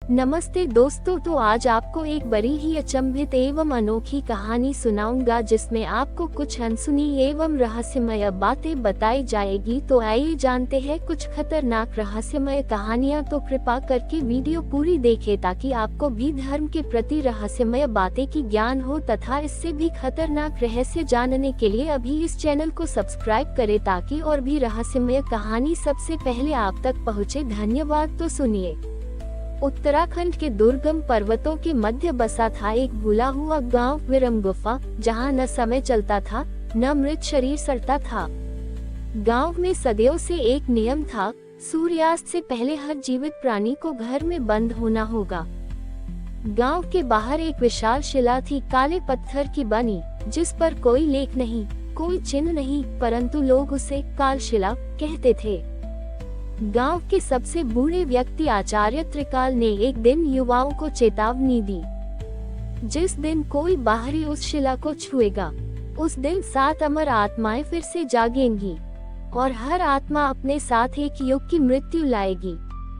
नमस्ते दोस्तों, तो आज आपको एक बड़ी ही अचंभित एवं अनोखी कहानी सुनाऊंगा जिसमें आपको कुछ अनसुनी एवं रहस्यमय बातें बताई जाएगी। तो आइए जानते हैं कुछ खतरनाक रहस्यमय कहानियां। तो कृपा करके वीडियो पूरी देखें ताकि आपको भी धर्म के प्रति रहस्यमय बातें की ज्ञान हो तथा इससे भी खतरनाक रहस्य जानने के लिए अभी इस चैनल को सब्सक्राइब करें ताकि और भी रहस्यमय कहानी सबसे पहले आप तक पहुँचे। धन्यवाद। तो सुनिए। उत्तराखंड के दुर्गम पर्वतों के मध्य बसा था एक भूला हुआ गांव विरमगुफा, जहां न समय चलता था न मृत शरीर सड़ता था। गांव में सदियों से एक नियम था, सूर्यास्त से पहले हर जीवित प्राणी को घर में बंद होना होगा। गांव के बाहर एक विशाल शिला थी, काले पत्थर की बनी, जिस पर कोई लेख नहीं, कोई चिन्ह नहीं, परंतु लोग उसे कालशिला कहते थे। गांव के सबसे बूढ़े व्यक्ति आचार्य त्रिकाल ने एक दिन युवाओं को चेतावनी दी, जिस दिन कोई बाहरी उस शिला को छुएगा, उस दिन 7 अमर आत्माएं फिर से जागेंगी और हर आत्मा अपने साथ एक युग की मृत्यु लाएगी।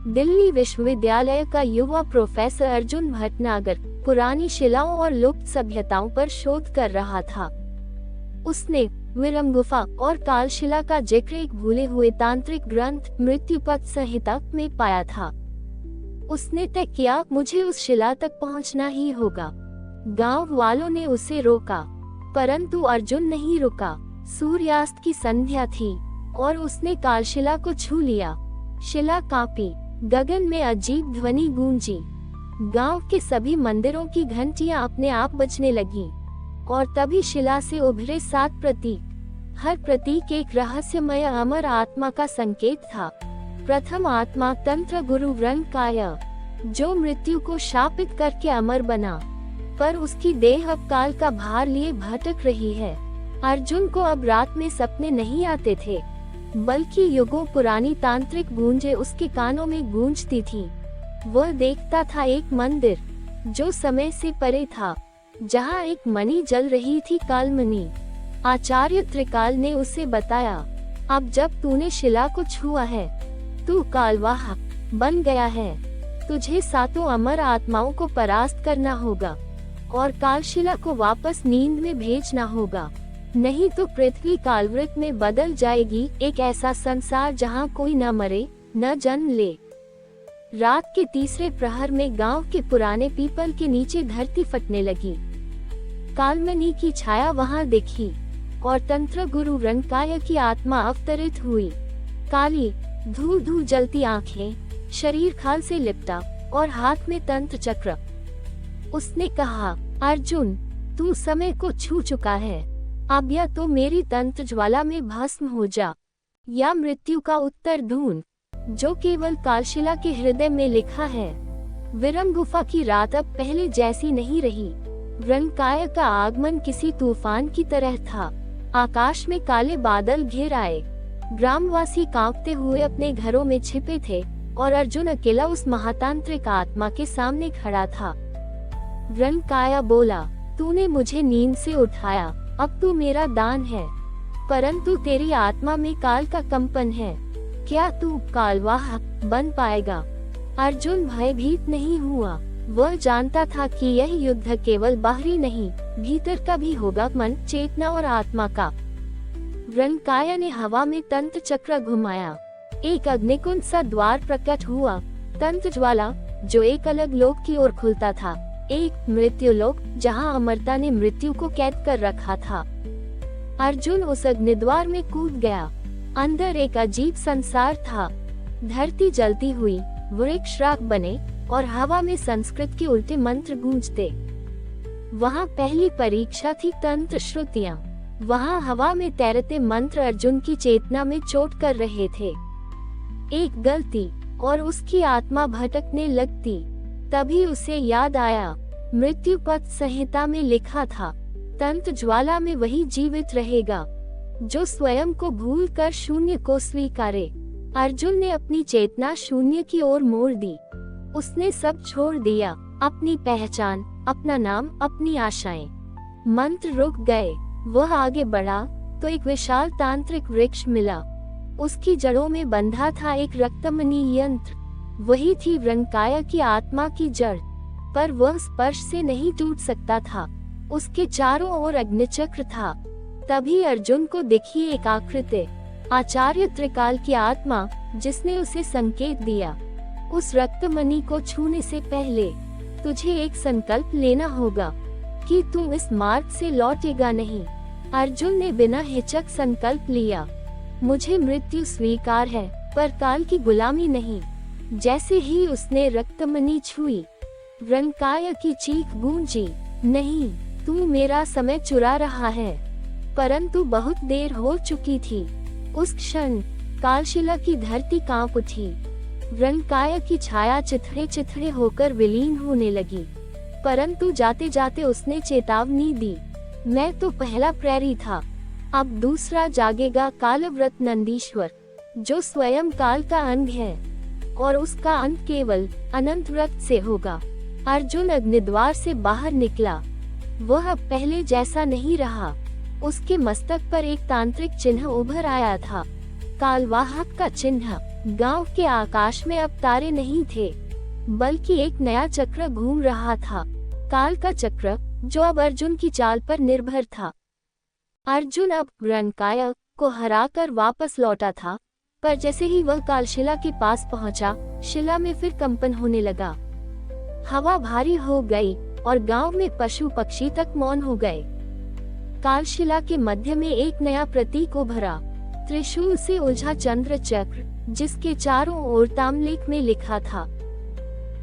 दिल्ली विश्वविद्यालय का युवा प्रोफेसर अर्जुन भटनागर पुरानी शिलाओं और लुप्त सभ्यताओं पर शोध कर रहा था। उसने विरमगुफा और कालशिला का जिक्र एक भूले हुए तांत्रिक ग्रंथ मृत्युपथ संहिता में पाया था। उसने तय किया, मुझे उस शिला तक पहुंचना ही होगा। गांव वालों ने उसे रोका, परंतु अर्जुन नहीं रुका। सूर्यास्त की संध्या थी और उसने कालशिला को छू लिया। शिला कांपी, गगन में अजीब ध्वनि गूंजी, गांव के सभी मंदिरों की घंटियां अपने आप बजने लगीं। और तभी शिला से उभरे 7 प्रतीक। हर प्रतीक एक रहस्यमय अमर आत्मा का संकेत था। प्रथम आत्मा तंत्र गुरु रंकाय, जो मृत्यु को शापित करके अमर बना, पर उसकी देह अब काल का भार लिए भटक रही है। अर्जुन को अब रात में सपने नहीं आते थे, बल्कि युगों पुरानी तांत्रिक गूंजें उसके कानों में गूंजती थी। वह देखता था एक मंदिर जो समय से परे था, जहाँ एक मणि जल रही थी, कालमणि। आचार्य त्रिकाल ने उसे बताया, अब जब तूने शिला को छुआ है, तू कालवाहक बन गया है। तुझे 7 अमर आत्माओं को परास्त करना होगा और कालशिला को वापस नींद में भेजना होगा, नहीं तो पृथ्वी कालवृत में बदल जाएगी, एक ऐसा संसार जहाँ कोई न मरे न जन्म ले। रात के तीसरे प्रहर में गांव के पुराने पीपल के नीचे धरती फटने लगी। कालमणि की छाया वहां दिखी और तंत्र गुरु रंकाय की आत्मा अवतरित हुई। काली धू धू जलती आंखें, शरीर खाल से लिपटा और हाथ में तंत्र चक्र। उसने कहा, अर्जुन, तू समय को छू चुका है, अब या तो मेरी तंत्र ज्वाला में भस्म हो जा, या मृत्यु का उत्तर ढूंढ, जो केवल कालशिला के हृदय में लिखा है। विरमगुफा की रात अब पहले जैसी नहीं रही। रंकाय का आगमन किसी तूफान की तरह था। आकाश में काले बादल घिर आए, ग्रामवासी कांपते हुए अपने घरों में छिपे थे और अर्जुन अकेला उस महातांत्रिक आत्मा के सामने खड़ा था। रंकाया बोला, तूने मुझे नींद से उठाया, अब तू मेरा दान है, परंतु तेरी आत्मा में काल का कंपन है। क्या तू कालवाहक बन पाएगा? अर्जुन भयभीत नहीं हुआ। वह जानता था कि यह युद्ध केवल बाहरी नहीं, भीतर का भी होगा, मन, चेतना और आत्मा का। रंकाया ने हवा में तंत्र चक्र घुमाया, एक अग्निकुंड सा द्वार प्रकट हुआ। तंत्र ज्वाला, जो एक अलग लोक की ओर खुलता था, एक मृत्यु लोक, जहाँ अमरता ने मृत्यु को कैद कर रखा था। अर्जुन उस अग्निद्वार में कूद गया। अंदर एक अजीब संसार था। धरती जलती हुई, वृक्ष राख बने और हवा में संस्कृत के उल्टे मंत्र गूंजते। वहाँ पहली परीक्षा थी तंत्र श्रुतियाँ। वहाँ हवा में तैरते मंत्र अर्जुन की चेतना में चोट कर रहे थे। एक गलती और उसकी आत्मा भटकने लगती। तभी उसे याद आया, मृत्युपथ संहिता में लिखा था, तंत्र ज्वाला में वही जीवित रहेगा जो स्वयं को भूल कर शून्य को स्वीकारे। अर्जुन ने अपनी चेतना शून्य की ओर मोड़ दी। उसने सब छोड़ दिया, अपनी पहचान, अपना नाम, अपनी आशाएं। मंत्र रुक गए। वह आगे बढ़ा तो एक विशाल तांत्रिक वृक्ष मिला। उसकी जड़ों में बंधा था एक रक्तमणि यंत्र। वही थी व्रंकाया की आत्मा की जड़, पर वह स्पर्श से नहीं टूट सकता था। उसके चारों ओर अग्निचक्र था। तभी अर्जुन को दिखी एक आकृति, आचार्य त्रिकाल की आत्मा, जिसने उसे संकेत दिया, उस रक्तमणि को छूने से पहले तुझे एक संकल्प लेना होगा कि तू इस मार्ग से लौटेगा नहीं। अर्जुन ने बिना हिचक संकल्प लिया, मुझे मृत्यु स्वीकार है, पर काल की गुलामी नहीं। जैसे ही उसने रक्तमणि छुई, व्रंकाया की चीख गूंजी, नहीं, तू मेरा समय चुरा रहा है। परंतु बहुत देर हो चुकी थी। उस क्षण कालशिला की धरती कांप उठी। व्रंकाया की छाया चिथड़े चिथड़े होकर विलीन होने लगी। परंतु जाते जाते उसने चेतावनी दी, मैं तो पहला प्रहरी था, अब दूसरा जागेगा कालव्रत नंदीश्वर, जो स्वयं काल का अंग है, और उसका अंत केवल अनंत व्रत से होगा। अर्जुन अग्निद्वार से बाहर निकला। वह अब पहले जैसा नहीं रहा। उसके मस्तक पर एक तांत्रिक चिन्ह उभर आया था, कालवाहक का चिन्ह। गांव के आकाश में अब तारे नहीं थे, बल्कि एक नया चक्र घूम रहा था, काल का चक्र, जो अब अर्जुन की चाल पर निर्भर था। अर्जुन अब व्रंकाया को हराकर वापस लौटा था, पर जैसे ही वह कालशिला के पास पहुंचा, शिला में फिर कंपन होने लगा। हवा भारी हो गई और गांव में पशु पक्षी तक मौन हो गए। कालशिला के मध्य में एक नया प्रतीक उभरा, त्रिशूल से उलझा चंद्र चक्र, जिसके चारों ओर ताम्रलेख में लिखा था,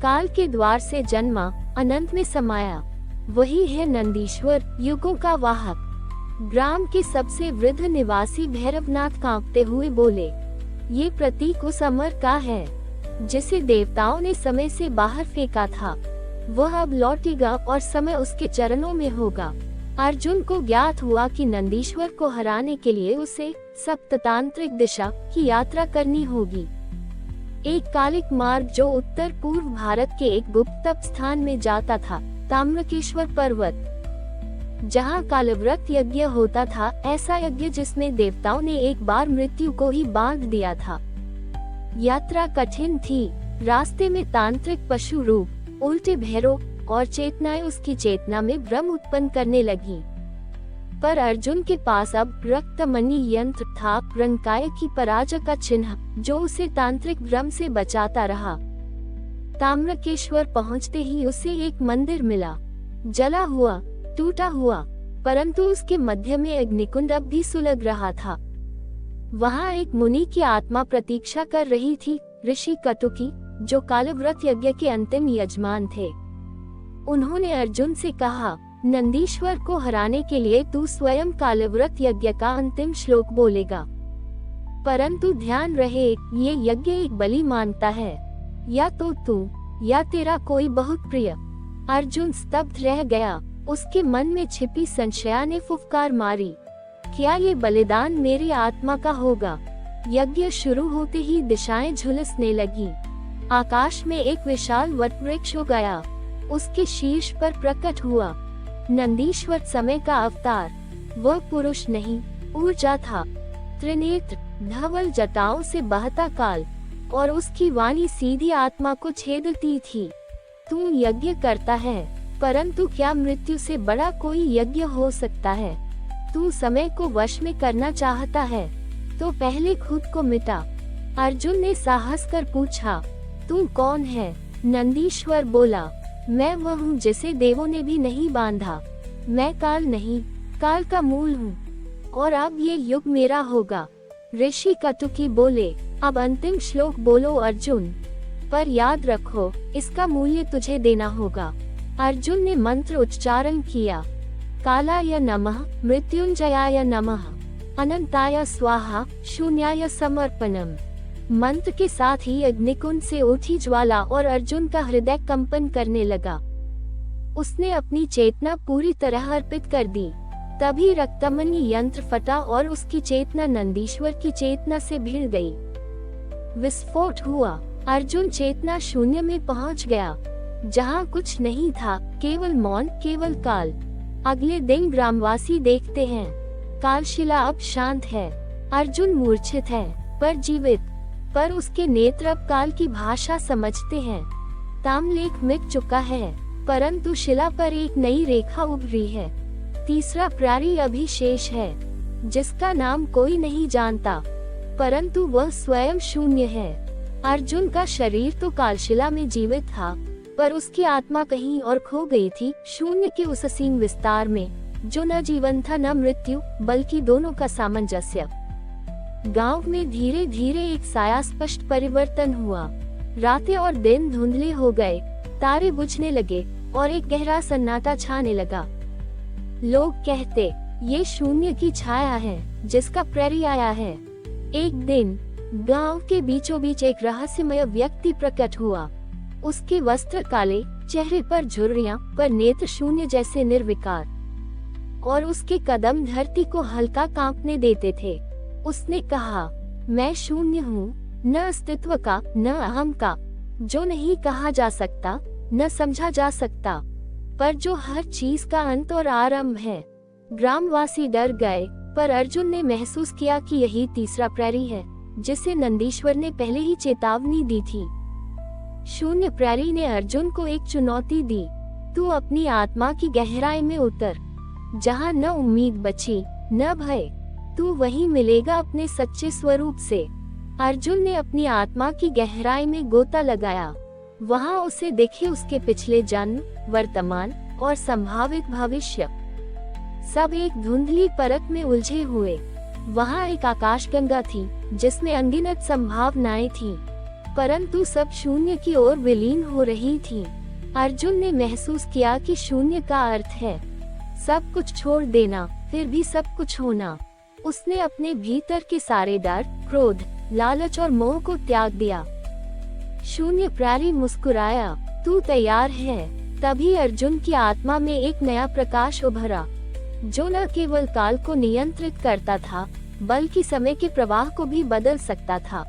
काल के द्वार से जन्मा, अनंत में समाया, वही है नंदीश्वर, युगों का वाहक। ग्राम के सबसे वृद्ध निवासी भैरवनाथ कांपते हुए बोले, ये प्रतीक उस अमर का है, जिसे देवताओं ने समय से बाहर फेंका था। वह अब लौटेगा और समय उसके चरणों में होगा। अर्जुन को ज्ञात हुआ कि नंदीश्वर को हराने के लिए उसे सप्ततांत्रिक दिशा की यात्रा करनी होगी। एक कालिक मार्ग जो उत्तर पूर्व भारत के एक गुप्त तप स्थान में जाता था, ताम्रकेश्वर पर्वत, जहाँ कालव्रत यज्ञ होता था, ऐसा यज्ञ जिसमें देवताओं ने एक बार मृत्यु को ही बांध दिया था। यात्रा कठिन थी। रास्ते में तांत्रिक पशु रूप, उल्टे भैरव और चेतनाएं उसकी चेतना में भ्रम उत्पन्न करने लगी। पर अर्जुन के पास अब रक्तमणि यंत्र था, व्रंकाया की पराजय का चिन्ह, जो उसे तांत्रिक भ्रम से बचाता रहा। ताम्रकेश्वर पहुंचते ही उसे एक मंदिर मिला, जला हुआ, टूटा हुआ, परंतु उसके मध्य में अग्निकुंड अब भी सुलग रहा था। वहाँ एक मुनि की आत्मा प्रतीक्षा कर रही थी, ऋषि कटुकी, जो कालव्रत यज्ञ के अंतिम यजमान थे। उन्होंने अर्जुन से कहा, नंदीश्वर को हराने के लिए तू स्वयं कालव्रत यज्ञ का अंतिम श्लोक बोलेगा। परंतु ध्यान रहे, ये यज्ञ एक बलि मांगता है, या तो तू या तेरा कोई बहुत प्रिय। अर्जुन स्तब्ध रह गया। उसके मन में छिपी संशया ने फुफकार मारी, क्या ये बलिदान मेरी आत्मा का होगा? यज्ञ शुरू होते ही दिशाएं झुलसने लगी। आकाश में एक विशाल वटवृक्ष हो गया। उसके शीर्ष पर प्रकट हुआ नंदीश्वर, समय का अवतार। वह पुरुष नहीं, ऊर्जा था, त्रिनेत्र, धवल जटाओं से बहता काल, और उसकी वाणी सीधी आत्मा को छेदती थी। तू यज्ञ करता है, परंतु क्या मृत्यु से बड़ा कोई यज्ञ हो सकता है? तू समय को वश में करना चाहता है, तो पहले खुद को मिटा। अर्जुन ने साहस कर पूछा, तू कौन है? नंदीश्वर बोला, मैं वह हूँ जिसे देवों ने भी नहीं बांधा। मैं काल नहीं, काल का मूल हूँ, और अब ये युग मेरा होगा। ऋषि कटुकी बोले, अब अंतिम श्लोक बोलो अर्जुन, पर याद रखो, इसका मूल्य तुझे देना होगा। अर्जुन ने मंत्र उच्चारण किया, कालाय नमः, मृत्युंजयाय नमः, अनंताय स्वाहा, शून्याय समर्पणम। मंत्र के साथ ही अग्निकुंड से उठी ज्वाला और अर्जुन का हृदय कंपन करने लगा। उसने अपनी चेतना पूरी तरह अर्पित कर दी। तभी रक्तमणि यंत्र फटा और उसकी चेतना नंदीश्वर की चेतना से भिड़ गई। विस्फोट हुआ। अर्जुन चेतना शून्य में पहुंच गया, जहां कुछ नहीं था, केवल मौन, केवल काल। अगले दिन ग्रामवासी देखते हैं, कालशिला अब शांत है। अर्जुन मूर्छित है, पर जीवित। पर उसके नेत्र अब काल की भाषा समझते हैं। ताम्रलेख मिट चुका है, परंतु शिला पर एक नई रेखा उभरी है। तीसरा प्राणी अभी शेष है, जिसका नाम कोई नहीं जानता, परंतु वह स्वयं शून्य है। अर्जुन का शरीर तो कालशिला में जीवित था, पर उसकी आत्मा कहीं और खो गई थी, शून्य के उस असीम विस्तार में, जो न जीवन था न मृत्यु, बल्कि दोनों का सामंजस्य। गांव में धीरे धीरे एक साया स्पष्ट परिवर्तन हुआ। रातें और दिन धुंधले हो गए, तारे बुझने लगे और एक गहरा सन्नाटा छाने लगा। लोग कहते, ये शून्य की छाया है, जिसका प्रहरी आया है। एक दिन गांव के बीचों बीच एक रहस्यमय व्यक्ति प्रकट हुआ। उसके वस्त्र काले, चेहरे पर झुर्रियां, पर नेत्र शून्य जैसे निर्विकार, और उसके कदम धरती को हल्का कांपने देते थे। उसने कहा, मैं शून्य हूँ, न अस्तित्व का, न अहम का, जो नहीं कहा जा सकता, न समझा जा सकता, पर जो हर चीज का अंत और आरंभ है। ग्रामवासी डर गए, पर अर्जुन ने महसूस किया कि यही तीसरा प्रहरी है, जिसे नंदीश्वर ने पहले ही चेतावनी दी थी। शून्य प्रहरी ने अर्जुन को एक चुनौती दी, तू अपनी आत्मा की गहराई में उतर, जहाँ न उम्मीद बची न भय, तू वहीं मिलेगा अपने सच्चे स्वरूप से। अर्जुन ने अपनी आत्मा की गहराई में गोता लगाया। वहाँ उसे दिखे उसके पिछले जन्म, वर्तमान और संभावित भविष्य, सब एक धुंधली परत में उलझे हुए। वहाँ एक आकाशगंगा थी, जिसमें अनगिनत संभावनाएं थीं, परंतु सब शून्य की ओर विलीन हो रही थीं। अर्जुन ने महसूस किया कि शून्य का अर्थ है सब कुछ छोड़ देना, फिर भी सब कुछ होना। उसने अपने भीतर के सारे डर, क्रोध, लालच और मोह को त्याग दिया। शून्य प्रहरी मुस्कुराया, तू तैयार है? तभी अर्जुन की आत्मा में एक नया प्रकाश उभरा, जो न केवल काल को नियंत्रित करता था, बल्कि समय के प्रवाह को भी बदल सकता था।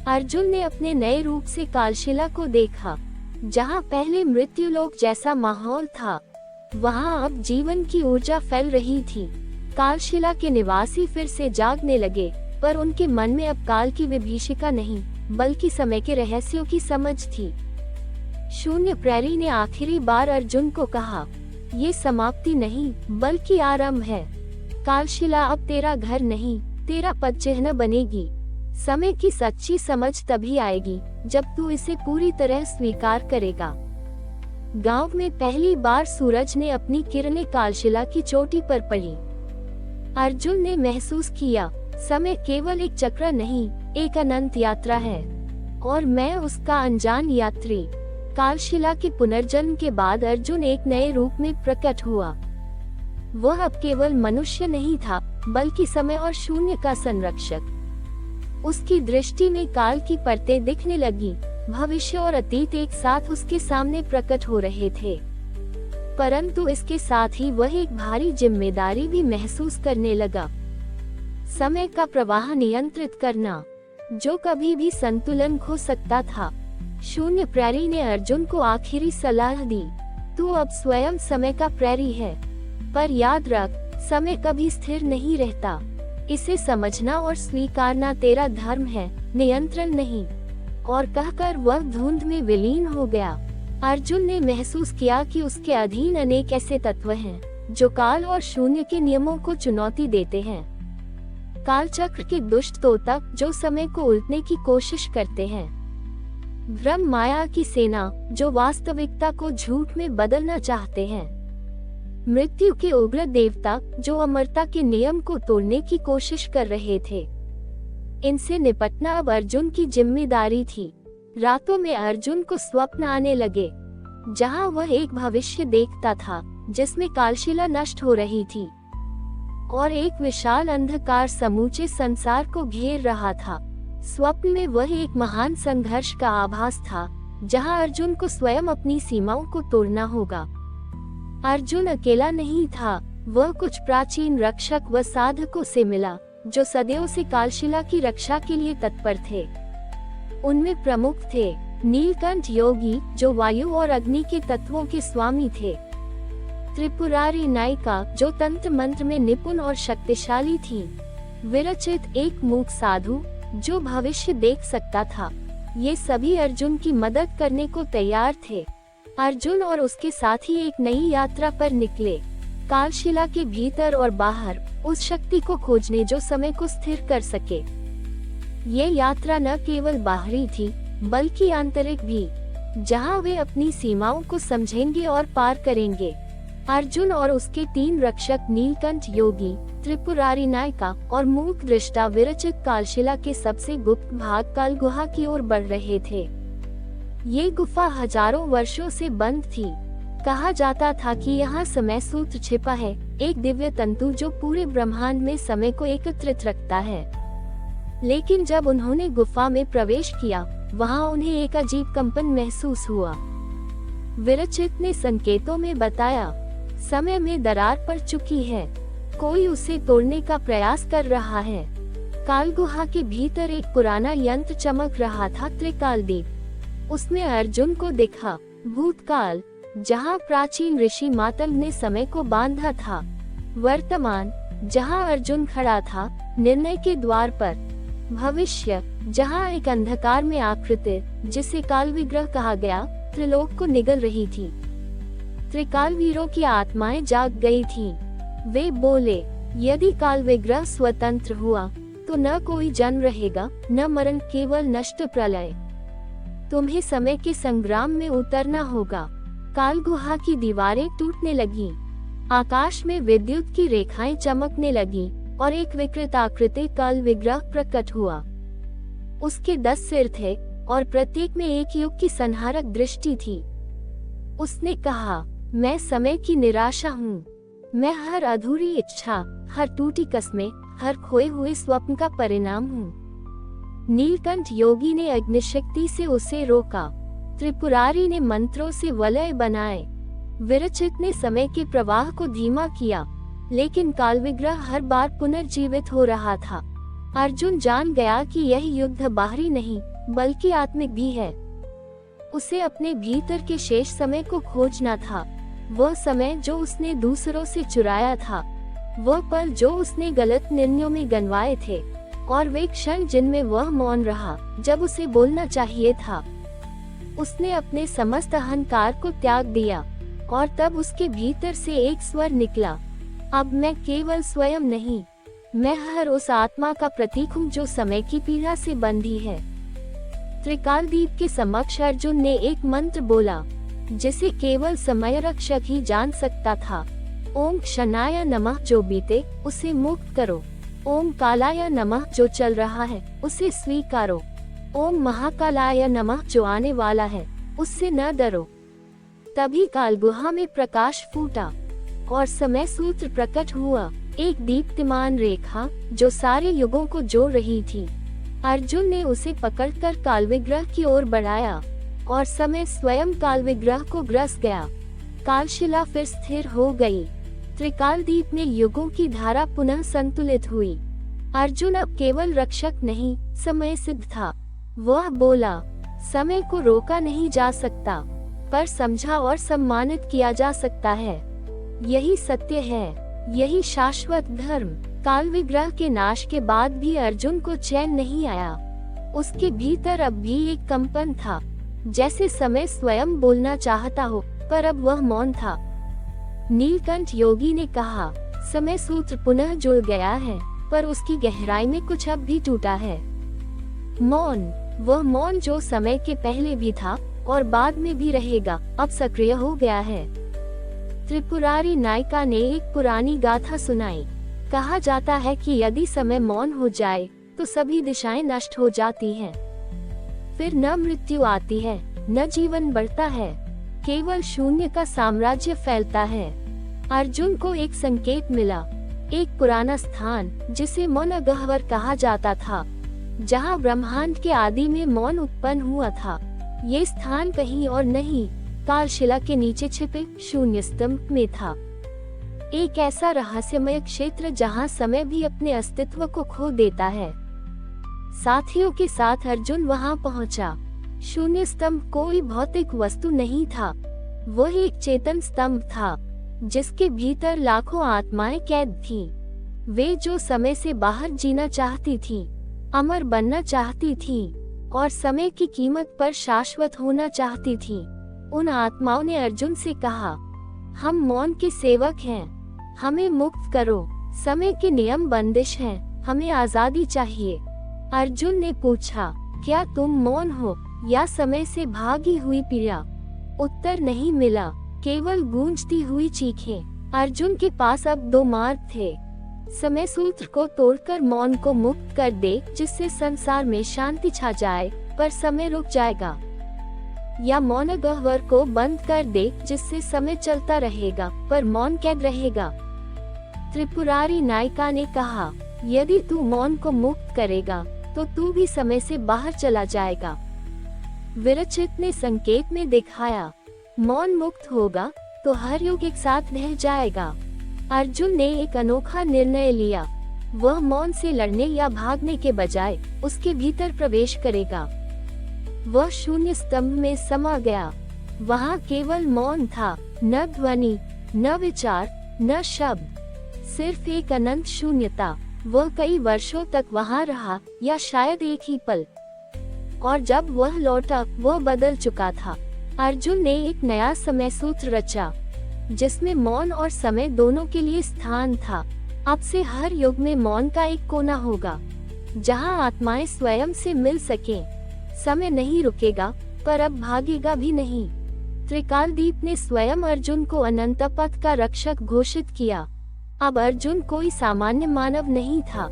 अर्जुन ने अपने नए रूप से कालशिला को देखा। जहाँ पहले मृत्युलोक जैसा माहौल था, वहाँ अब जीवन की ऊर्जा फैल रही थी। कालशिला के निवासी फिर से जागने लगे, पर उनके मन में अब काल की विभीषिका नहीं, बल्कि समय के रहस्यों की समझ थी। शून्य प्रहरी ने आखिरी बार अर्जुन को कहा, ये समाप्ति नहीं, बल्कि आरंभ है। कालशिला अब तेरा घर नहीं, तेरा पदचिह्न बनेगी। समय की सच्ची समझ तभी आएगी, जब तू इसे पूरी तरह स्वीकार करेगा। गांव में पहली बार सूरज ने अपनी किरणें कालशिला की चोटी पर पड़ी। अर्जुन ने महसूस किया, समय केवल एक चक्र नहीं, एक अनंत यात्रा है, और मैं उसका अनजान यात्री। कालशिला के पुनर्जन्म के बाद अर्जुन एक नए रूप में प्रकट हुआ। वह अब केवल मनुष्य नहीं था, बल्कि समय और शून्य का संरक्षक। उसकी दृष्टि में काल की परतें दिखने लगी, भविष्य और अतीत एक साथ उसके सामने प्रकट हो रहे थे। परंतु इसके साथ ही वह एक भारी जिम्मेदारी भी महसूस करने लगा, समय का प्रवाह नियंत्रित करना, जो कभी भी संतुलन खो सकता था। शून्य प्रहरी ने अर्जुन को आखिरी सलाह दी, तू अब स्वयं समय का प्रहरी है, पर याद रख, समय कभी स्थिर नहीं रहता। इसे समझना और स्वीकारना तेरा धर्म है, नियंत्रण नहीं। और कहकर वह धुंध में विलीन हो गया। अर्जुन ने महसूस किया कि उसके अधीन अनेक ऐसे तत्व हैं, जो काल और शून्य के नियमों को चुनौती देते हैं। काल चक्र के दुष्ट तोतक, जो समय को उल्टने की कोशिश करते हैं। ब्रह्म माया की सेना, जो वास्तविकता को झूठ में बदलना चाहते हैं। मृत्यु के उग्र देवता, जो अमरता के नियम को तोड़ने की कोशिश कर रहे थे। इनसे निपटना अब अर्जुन की जिम्मेदारी थी। रातों में अर्जुन को स्वप्न आने लगे, जहां वह एक भविष्य देखता था, जिसमें कालशिला नष्ट हो रही थी, और एक विशाल अंधकार समूचे संसार को घेर रहा था। स्वप्न में वह एक महान संघर्ष का आभास था, जहां अर्जुन को स्वयं अपनी सीमाओं को तोड़ना होगा। अर्जुन अकेला नहीं था, वह कुछ प्राचीन रक्षक व साधकों से मिला, जो सदियों से कालशिला की रक्षा के लिए तत्पर थे। उनमें प्रमुख थे नीलकंठ योगी, जो वायु और अग्नि के तत्वों के स्वामी थे। त्रिपुरारी नायिका, जो तंत्र मंत्र में निपुण और शक्तिशाली थी। विरचित, एक मूक साधु, जो भविष्य देख सकता था। ये सभी अर्जुन की मदद करने को तैयार थे। अर्जुन और उसके साथी एक नई यात्रा पर निकले, कालशिला के भीतर और बाहर, उस शक्ति को खोजने जो समय को स्थिर कर सके। ये यात्रा न केवल बाहरी थी, बल्कि आंतरिक भी, जहां वे अपनी सीमाओं को समझेंगे और पार करेंगे। अर्जुन और उसके 3 रक्षक नीलकंठ योगी, त्रिपुरारी नायिका और मूक दृष्टा विरचित कालशिला के सबसे गुप्त भाग काल गुहा की ओर बढ़ रहे थे। ये गुफा हजारों वर्षों से बंद थी। कहा जाता था कि यहाँ समय सूत्र छिपा है, एक दिव्य तंतु जो पूरे ब्रह्मांड में समय को एकत्रित रखता है। लेकिन जब उन्होंने गुफा में प्रवेश किया, वहाँ उन्हें एक अजीब कंपन महसूस हुआ। विरचित ने संकेतों में बताया, समय में दरार पड़ चुकी है, कोई उसे तोड़ने का प्रयास कर रहा है। काल गुहा के भीतर एक पुराना यंत्र चमक रहा था, त्रिकालदीप। उसमें अर्जुन को दिखा भूतकाल, जहाँ प्राचीन ऋषि मातल ने समय को बांधा था, वर्तमान, जहाँ अर्जुन खड़ा था निर्णय के द्वार पर, भविष्य, जहाँ एक अंधकार में आकृति, जिसे काल विग्रह कहा गया, त्रिलोक को निगल रही थी। त्रिकाल वीरों की आत्माएं जाग गई थीं। वे बोले, यदि काल विग्रह स्वतंत्र हुआ तो न कोई जन्म रहेगा, न मरण, केवल नष्ट प्रलय। तुम्हें समय के संग्राम में उतरना होगा। काल गुहा की दीवारें टूटने लगीं, आकाश में विद्युत की रेखाएं चमकने लगी और एक विकृत आकृति काल विग्रह प्रकट हुआ। उसके 10 सिर थे और प्रत्येक में एक युग की संहारक दृष्टि थी। उसने कहा, मैं समय की निराशा हूँ। मैं हर अधूरी इच्छा, हर टूटी कस्में, हर खोए हुए स्वप्न का परिणाम हूँ। नीलकंठ योगी ने अग्निशक्ति से उसे रोका। त्रिपुरारी ने मंत्रों से वलय बनाए। विरचित ने समय के प्रवाह को धीमा किया, लेकिन काल विग्रह हर बार पुनर्जीवित हो रहा था। अर्जुन जान गया कि यह युद्ध बाहरी नहीं, बल्कि आत्मिक भी है। उसे अपने भीतर के शेष समय को खोजना था, वह समय जो उसने दूसरों से चुराया था, वह पल जो उसने गलत निर्णयों में गंवाए थे, और वे क्षण जिनमें वह मौन रहा जब उसे बोलना चाहिए था। उसने अपने समस्त अहंकार को त्याग दिया, और तब उसके भीतर से एक स्वर निकला, अब मैं केवल स्वयं नहीं, मैं हर उस आत्मा का प्रतीक हूँ जो समय की पीड़ा से बंधी है। त्रिकालदीप के समक्ष अर्जुन ने एक मंत्र बोला, जिसे केवल समय रक्षक ही जान सकता था। ओम क्षणाय नमः, जो बीते उसे मुक्त करो। ओम कालाय नमः, जो चल रहा है उसे स्वीकारो। ओम महाकालाय नमः, जो आने वाला है उससे न डरो। तभी काल गुहा में प्रकाश फूटा और समय सूत्र प्रकट हुआ, एक दीप्तिमान रेखा जो सारे युगों को जोड़ रही थी। अर्जुन ने उसे पकड़कर काल विग्रह की ओर बढ़ाया और समय स्वयं काल विग्रह को ग्रस गया। कालशिला फिर स्थिर हो गई। त्रिकालदीप ने युगों की धारा पुनः संतुलित हुई। अर्जुन अब केवल रक्षक नहीं, समय सिद्ध था। वह बोला, समय को रोका नहीं जा सकता, पर समझा और सम्मानित किया जा सकता है। यही सत्य है, यही शाश्वत धर्म। काल विग्रह के नाश के बाद भी अर्जुन को चैन नहीं आया। उसके भीतर अब भी एक कंपन था, जैसे समय स्वयं बोलना चाहता हो, पर अब वह मौन था। नीलकंठ योगी ने कहा, समय सूत्र पुनः जुड़ गया है, पर उसकी गहराई में कुछ अब भी टूटा है। मौन, वह मौन जो समय के पहले भी था और बाद में भी रहेगा, अब सक्रिय हो गया है। त्रिपुरारी नायिका ने एक पुरानी गाथा सुनाई। कहा जाता है कि यदि समय मौन हो जाए तो सभी दिशाएं नष्ट हो जाती हैं। फिर न मृत्यु आती है, न जीवन बढ़ता है, केवल शून्य का साम्राज्य फैलता है। अर्जुन को एक संकेत मिला, एक पुराना स्थान जिसे मौन गह्वर कहा जाता था, जहां ब्रह्मांड के आदि में मौन उत्पन्न हुआ था। ये स्थान कहीं और नहीं, कालशिला के नीचे छिपे शून्य स्तंभ में था। एक ऐसा रहस्यमय क्षेत्र जहां समय भी अपने अस्तित्व को खो देता है। साथियों के साथ अर्जुन वहां पहुंचा। शून्य स्तंभ कोई भौतिक वस्तु नहीं था, वह एक चेतन स्तंभ था, जिसके भीतर लाखों आत्माएं कैद थीं। वे जो समय से बाहर जीना चाहती थीं। अमर बनना चाहती थी और समय की कीमत पर शाश्वत होना चाहती थी। उन आत्माओं ने अर्जुन से कहा, हम मौन के सेवक हैं, हमें मुक्त करो। समय के नियम बंदिश हैं, हमें आजादी चाहिए। अर्जुन ने पूछा, क्या तुम मौन हो या समय से भागी हुई पीड़ा? उत्तर नहीं मिला, केवल गूंजती हुई चीखें। अर्जुन के पास अब दो मार्ग थे। समय सूत्र को तोड़कर मौन को मुक्त कर दे, जिससे संसार में शांति छा जाए, पर समय रुक जाएगा। या मौन गह्वर को बंद कर दे, जिससे समय चलता रहेगा, पर मौन कैद रहेगा। त्रिपुरारी नायिका ने कहा, यदि तू मौन को मुक्त करेगा तो तू भी समय से बाहर चला जाएगा। विरचित ने संकेत में दिखाया, मौन मुक्त होगा तो हर युग एक साथ रह जाएगा। अर्जुन ने एक अनोखा निर्णय लिया। वह मौन से लड़ने या भागने के बजाय उसके भीतर प्रवेश करेगा। वह शून्य स्तंभ में समा गया। वहाँ केवल मौन था, न ध्वनि, न विचार, न शब्द, सिर्फ एक अनंत शून्यता। वह कई वर्षों तक वहाँ रहा, या शायद एक ही पल। और जब वह लौटा, वह बदल चुका था। अर्जुन ने एक नया समय सूत्र रचा, जिसमें मौन और समय दोनों के लिए स्थान था। अब से हर युग में मौन का एक कोना होगा, जहां आत्माएं स्वयं से मिल सकें। समय नहीं रुकेगा, पर अब भागेगा भी नहीं। त्रिकालदीप ने स्वयं अर्जुन को अनंत पथ का रक्षक घोषित किया। अब अर्जुन कोई सामान्य मानव नहीं था,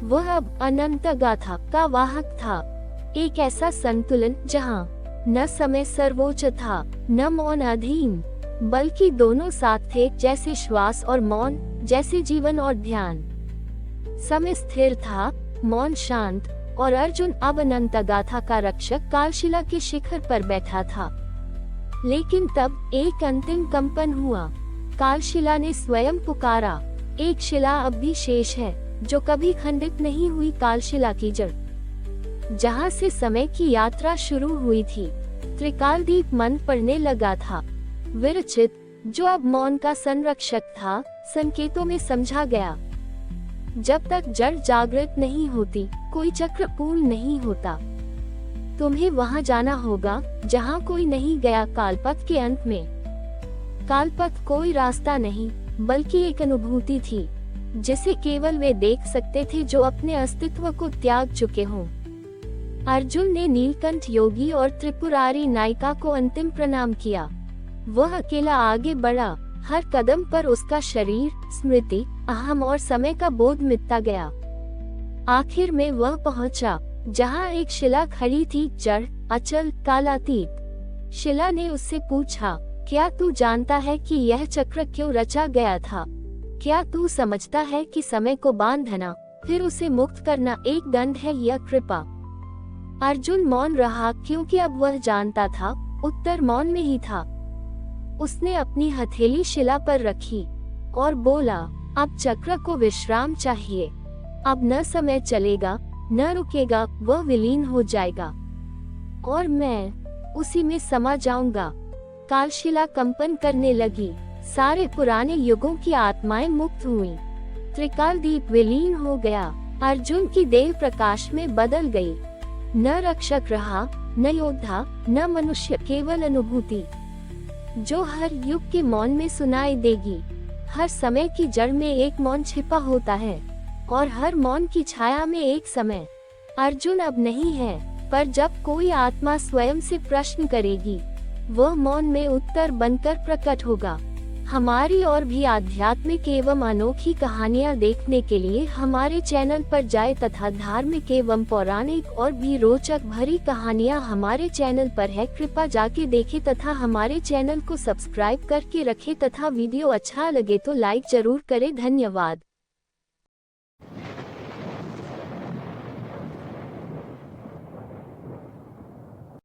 वह अब अनंत गाथा का वाहक था। एक ऐसा संतुलन जहां न समय सर्वोच्च था, न मौन अधीन, बल्कि दोनों साथ थे, जैसे श्वास और मौन, जैसे जीवन और ध्यान। समय स्थिर था, मौन शांत, और अर्जुन अब अनंत गाथा का रक्षक कालशिला के शिखर पर बैठा था। लेकिन तब एक अंतिम कंपन हुआ। कालशिला ने स्वयं पुकारा, एक शिला अब भी शेष है, जो कभी खंडित नहीं हुई, कालशिला की जड़, जहाँ से समय की यात्रा शुरू हुई थी। त्रिकालदीप मंद पड़ने लगा था। विरचित, जो अब मौन का संरक्षक था, संकेतों में समझा गया। जब तक जड़ जागृत नहीं होती, कोई चक्र पूर्ण नहीं होता। तुम्हें वहां जाना होगा जहां कोई नहीं गया, कालपथ के अंत में। कालपथ कोई रास्ता नहीं, बल्कि एक अनुभूति थी, जिसे केवल वे देख सकते थे जो अपने अस्तित्व को त्याग चुके हों। अर्जुन ने नीलकंठ योगी और त्रिपुरारी नायिका को अंतिम प्रणाम किया। वह अकेला आगे बढ़ा, हर कदम पर उसका शरीर, स्मृति, अहम और समय का बोध मिटता गया। आखिर में वह पहुंचा जहां एक शिला खड़ी थी, जड़, अचल, कालातीत। शिला ने उससे पूछा, क्या तू जानता है कि यह चक्र क्यों रचा गया था? क्या तू समझता है कि समय को बांधना, फिर उसे मुक्त करना एक दंड है या कृपा? अर्जुन मौन रहा, क्योंकि अब वह जानता था उत्तर मौन में ही था। उसने अपनी हथेली शिला पर रखी और बोला, अब चक्र को विश्राम चाहिए। अब न समय चलेगा, न रुकेगा, वह विलीन हो जाएगा और मैं उसी में समा जाऊंगा। कालशिला कंपन करने लगी, सारे पुराने युगों की आत्माएं मुक्त हुईं। त्रिकालदीप विलीन हो गया, अर्जुन की देह प्रकाश में बदल गई। न रक्षक रहा, न योद्धा, न मनुष्य, केवल अनुभूति, जो हर युग के मौन में सुनाई देगी। हर समय की जड़ में एक मौन छिपा होता है, और हर मौन की छाया में एक समय। अर्जुन अब नहीं है, पर जब कोई आत्मा स्वयं से प्रश्न करेगी, वह मौन में उत्तर बनकर प्रकट होगा। हमारी और भी आध्यात्मिक एवं अनोखी कहानियाँ देखने के लिए हमारे चैनल पर जाएं तथा धार्मिक एवं पौराणिक और भी रोचक भरी कहानियाँ हमारे चैनल पर है। कृपया जाके देखें तथा हमारे चैनल को सब्सक्राइब करके रखें तथा वीडियो अच्छा लगे तो लाइक जरूर करें। धन्यवाद।